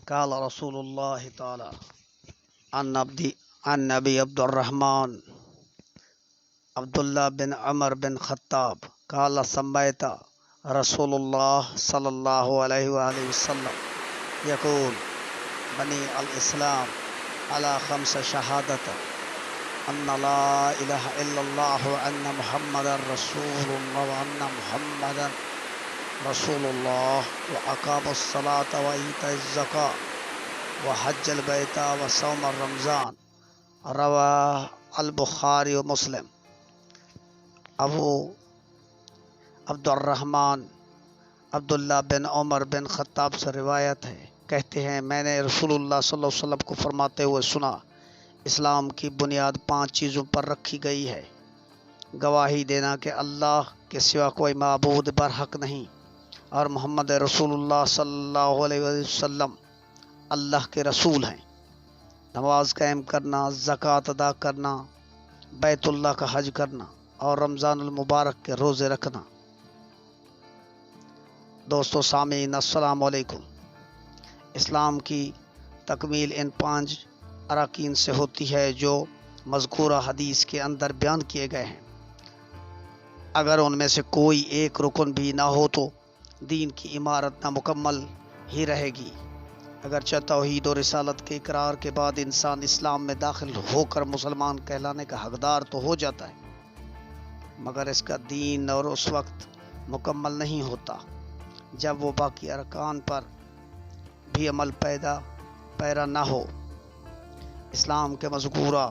قال رسول الله تعالى عن نبي عبد الرحمن عبد الله بن عمر بن خطاب قال سمعت رسول الله صلى الله عليه وآله وسلم يقول بني الإسلام على 5 شهادة أن لا إله إلا الله وأن محمدا رسول الله وأن محمدا رسول الله وأقام الصلاة وإيتاء الزكاة وحج البيت وصوم الرمضان رواه البخاری و مسلم۔ ابو عبد الرحمن عبداللہ بن عمر بن خطاب سے روایت ہے، کہتے ہیں میں نے رسول اللہ صلی اللہ علیہ وسلم کو فرماتے ہوئے سنا، اسلام کی بنیاد 5 چیزوں پر رکھی گئی ہے: گواہی دینا کہ اللہ کے سوا کوئی معبود برحق نہیں اور محمد رسول اللہ صلی اللہ علیہ وسلم اللہ کے رسول ہیں، نماز قائم کرنا، زکوٰۃ ادا کرنا، بیت اللہ کا حج کرنا اور رمضان المبارک کے روزے رکھنا۔ دوستو سامعین السلام علیکم۔ اسلام کی تکمیل ان 5 اراکین سے ہوتی ہے جو مذکورہ حدیث کے اندر بیان کیے گئے ہیں۔ اگر ان میں سے کوئی ایک رکن بھی نہ ہو تو دین کی عمارت نامکمل ہی رہے گی۔ اگرچہ توحید اور رسالت کے اقرار کے بعد انسان اسلام میں داخل ہو کر مسلمان کہلانے کا حقدار تو ہو جاتا ہے، مگر اس کا دین اور اس وقت مکمل نہیں ہوتا جب وہ باقی ارکان پر بھی عمل پیرا نہ ہو۔ اسلام کے مذکورہ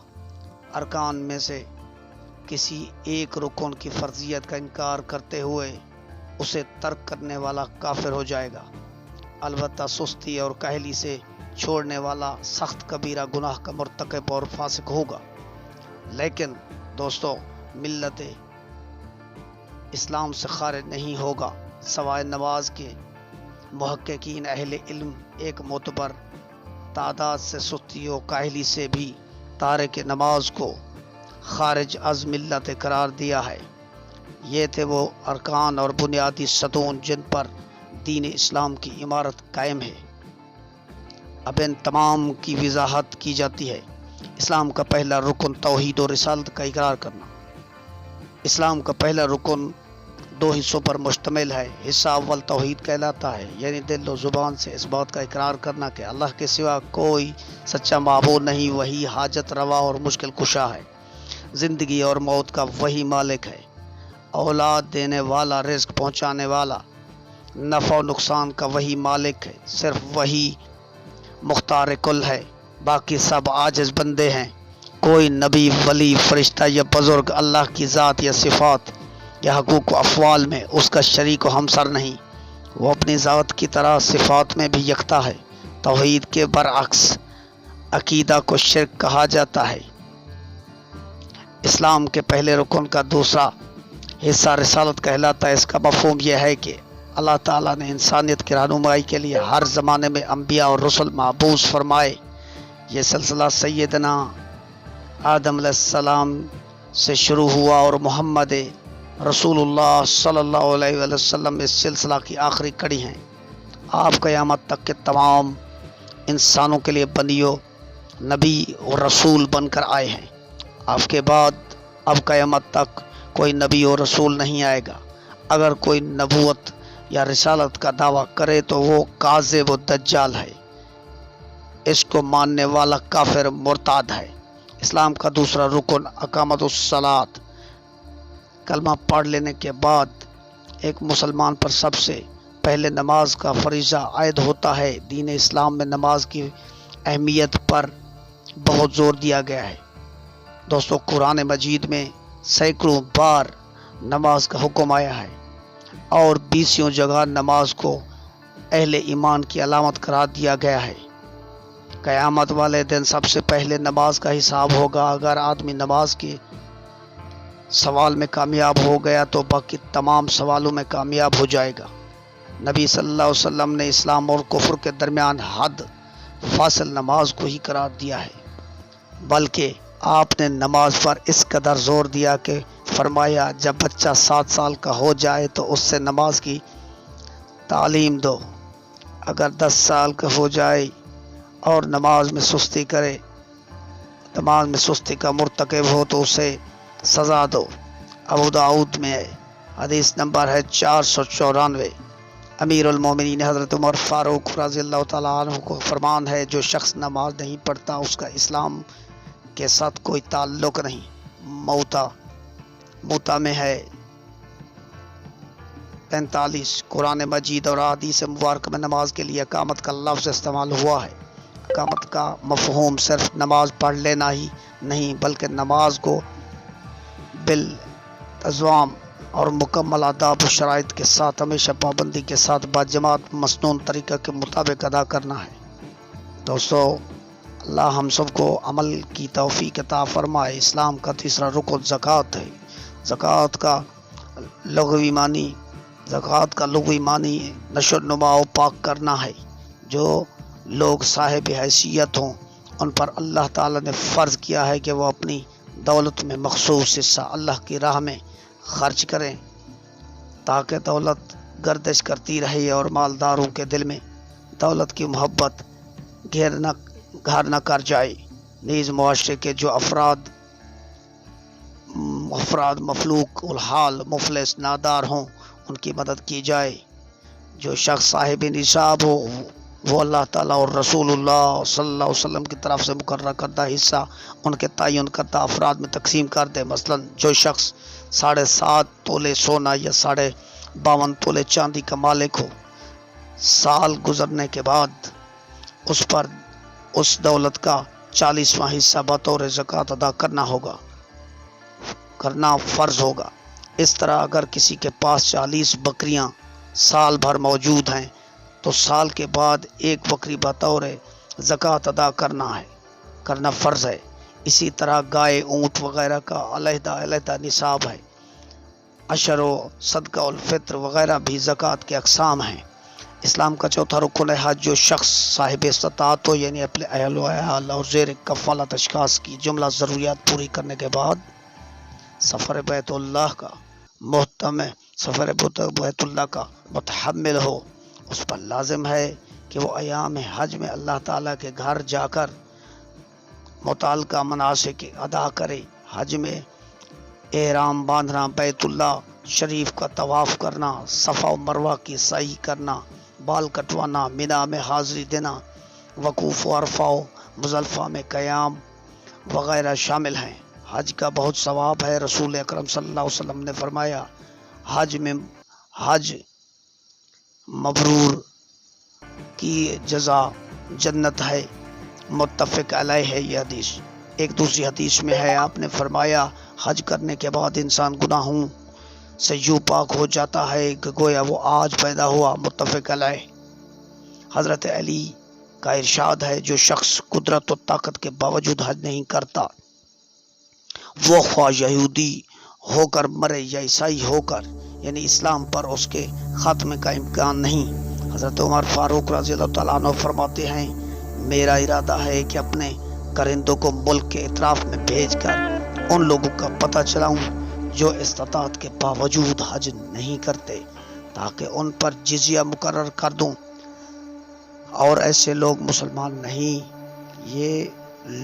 ارکان میں سے کسی ایک رکن کی فرضیت کا انکار کرتے ہوئے اسے ترک کرنے والا کافر ہو جائے گا، البتہ سستی اور کاہلی سے چھوڑنے والا سخت کبیرہ گناہ کا مرتکب اور فاسق ہوگا۔ لیکن دوستو ملت اسلام سے خارج نہیں ہوگا سوائے نماز کے۔ محققین اہل علم ایک معتبر تعداد سے سستی و کاہلی سے بھی تارک نماز کو خارج از ملت قرار دیا ہے۔ یہ تھے وہ ارکان اور بنیادی ستون جن پر دین اسلام کی عمارت قائم ہے۔ اب ان تمام کی وضاحت کی جاتی ہے۔ اسلام کا پہلا رکن توحید و رسالت کا اقرار کرنا۔ اسلام کا پہلا رکن 2 حصوں پر مشتمل ہے۔ حصہ اول توحید کہلاتا ہے، یعنی دل و زبان سے اس بات کا اقرار کرنا کہ اللہ کے سوا کوئی سچا معبود نہیں، وہی حاجت روا اور مشکل کشا ہے، زندگی اور موت کا وہی مالک ہے، اولاد دینے والا، رزق پہنچانے والا، نفع و نقصان کا وہی مالک ہے، صرف وہی مختار کل ہے، باقی سب عاجز بندے ہیں۔ کوئی نبی، ولی، فرشتہ یا بزرگ اللہ کی ذات یا صفات یا حقوق و افعال میں اس کا شریک و ہمسر نہیں، وہ اپنی ذات کی طرح صفات میں بھی یکتا ہے۔ توحید کے برعکس عقیدہ کو شرک کہا جاتا ہے۔ اسلام کے پہلے رکن کا دوسرا حصہ رسالت کہلاتا ہے۔ اس کا مفہوم یہ ہے کہ اللہ تعالیٰ نے انسانیت کی رہنمائی کے لیے ہر زمانے میں انبیاء اور رسل مبعوث فرمائے۔ یہ سلسلہ سیدنا آدم علیہ السلام سے شروع ہوا اور محمد رسول اللہ صلی اللہ علیہ وآلہ وسلم اس سلسلہ کی آخری کڑی ہیں۔ آپ قیامت تک کے تمام انسانوں کے لیے بنیو نبی اور رسول بن کر آئے ہیں۔ آپ کے بعد اب قیامت تک کوئی نبی اور رسول نہیں آئے گا۔ اگر کوئی نبوت یا رسالت کا دعویٰ کرے تو وہ کاذب و دجال ہے، اس کو ماننے والا کافر مرتاد ہے۔ اسلام کا دوسرا رکن اقامت الصلاۃ۔ کلمہ پڑھ لینے کے بعد ایک مسلمان پر سب سے پہلے نماز کا فریضہ عائد ہوتا ہے۔ دین اسلام میں نماز کی اہمیت پر بہت زور دیا گیا ہے۔ دوستو قرآن مجید میں سینکڑوں بار نماز کا حکم آیا ہے اور 20 جگہ نماز کو اہل ایمان کی علامت قرار دیا گیا ہے۔ قیامت والے دن سب سے پہلے نماز کا حساب ہوگا۔ اگر آدمی نماز کے سوال میں کامیاب ہو گیا تو باقی تمام سوالوں میں کامیاب ہو جائے گا۔ نبی صلی اللہ علیہ وسلم نے اسلام اور کفر کے درمیان حد فاصل نماز کو ہی قرار دیا ہے، بلکہ آپ نے نماز پر اس قدر زور دیا کہ فرمایا جب بچہ 7 سال کا ہو جائے تو اس سے نماز کی تعلیم دو، اگر 10 سال کا ہو جائے اور نماز میں سستی کرے، نماز میں سستی کا مرتکب ہو تو اسے سزا دو۔ ابو داؤد میں ہے، حدیث نمبر ہے 494۔ امیر المومنین حضرت عمر فاروق رضی اللہ تعالیٰ عنہ کو فرمان ہے، جو شخص نماز نہیں پڑھتا اس کا اسلام کے ساتھ کوئی تعلق نہیں۔ موتا میں ہے 45۔ قرآن مجید اور احادیث مبارک میں نماز کے لیے اقامت کا لفظ استعمال ہوا ہے۔ اقامت کا مفہوم صرف نماز پڑھ لینا ہی نہیں، بلکہ نماز کو بالتزام اور مکمل آداب و شرائط کے ساتھ ہمیشہ پابندی کے ساتھ باجماعت مسنون طریقہ کے مطابق ادا کرنا ہے۔ دوستو، اللہ ہم سب کو عمل کی توفیق عطا فرمائے۔ اسلام کا تیسرا رکن زکوٰۃ ہے۔ زکوٰۃ کا لغوی معنی نشو و نما و پاک کرنا ہے۔ جو لوگ صاحب حیثیت ہوں ان پر اللہ تعالیٰ نے فرض کیا ہے کہ وہ اپنی دولت میں مخصوص حصہ اللہ کی راہ میں خرچ کریں، تاکہ دولت گردش کرتی رہے اور مالداروں کے دل میں دولت کی محبت گھر نہ کر جائے۔ نیز معاشرے کے جو افراد مفلوک الحال مفلس نادار ہوں ان کی مدد کی جائے۔ جو شخص صاحب نصاب ہو وہ اللہ تعالیٰ اور رسول اللہ صلی اللہ علیہ وسلم کی طرف سے مقررہ کردہ حصہ ان کے تعین کردہ افراد میں تقسیم کر دے۔ مثلا جو شخص 7.5 تولے سونا یا 52 تولے چاندی کا مالک ہو، سال گزرنے کے بعد اس پر اس دولت کا 40واں حصہ بطور زکوٰۃ ادا کرنا فرض ہوگا۔ اس طرح اگر کسی کے پاس 40 بکریاں سال بھر موجود ہیں تو سال کے بعد ایک بکری بطور زکوٰۃ ادا کرنا فرض ہے۔ اسی طرح گائے، اونٹ وغیرہ کا علیحدہ نصاب ہے۔ عشر و صدقہ الفطر وغیرہ بھی زکوٰۃ کے اقسام ہیں۔ اسلام کا چوتھا رکن ہے حج۔ جو شخص صاحب استطاعت ہو، یعنی اپنے اہل و عیال اور زیر کفالت اشخاص کی جملہ ضروریات پوری کرنے کے بعد سفر بیت اللہ کا متحمل ہو، اس پر لازم ہے کہ وہ ایام حج میں اللہ تعالیٰ کے گھر جا کر متعلقہ مناسک ادا کرے۔ حج میں احرام باندھنا، بیت اللہ شریف کا طواف کرنا، صفا و مروہ کی سعی کرنا، بال کٹوانا، مینا میں حاضری دینا، وقوف و عرفہ و مزدلفہ میں قیام وغیرہ شامل ہیں۔ حج کا بہت ثواب ہے۔ رسول اکرم صلی اللہ علیہ وسلم نے فرمایا، حج مبرور کی جزا جنت ہے۔ متفق علیہ ہے یہ حدیث۔ ایک دوسری حدیث میں ہے، آپ نے فرمایا حج کرنے کے بعد انسان گناہوں سے یوں پاک ہو جاتا ہے کہ گویا وہ آج پیدا ہوا۔ متفق علیہ۔ حضرت علی کا ارشاد ہے، جو شخص قدرت و طاقت کے باوجود حج نہیں کرتا وہ خواہ یہودی ہو کر مرے یا عیسائی ہو کر، یعنی اسلام پر اس کے خاتمے کا امکان نہیں۔ حضرت عمر فاروق رضی اللہ تعالیٰ عنہ فرماتے ہیں، میرا ارادہ ہے کہ اپنے کرندوں کو ملک کے اطراف میں بھیج کر ان لوگوں کا پتہ چلاؤں جو استطاعت کے باوجود حج نہیں کرتے، تاکہ ان پر جزیہ مقرر کر دوں۔ اور ایسے لوگ مسلمان نہیں، یہ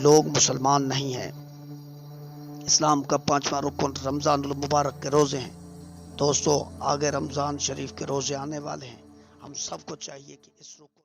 لوگ مسلمان نہیں ہیں۔ اسلام کا 5واں رکن رمضان المبارک کے روزے ہیں۔ دوستو، آگے رمضان شریف کے روزے آنے والے ہیں۔ ہم سب کو چاہیے کہ اس رکن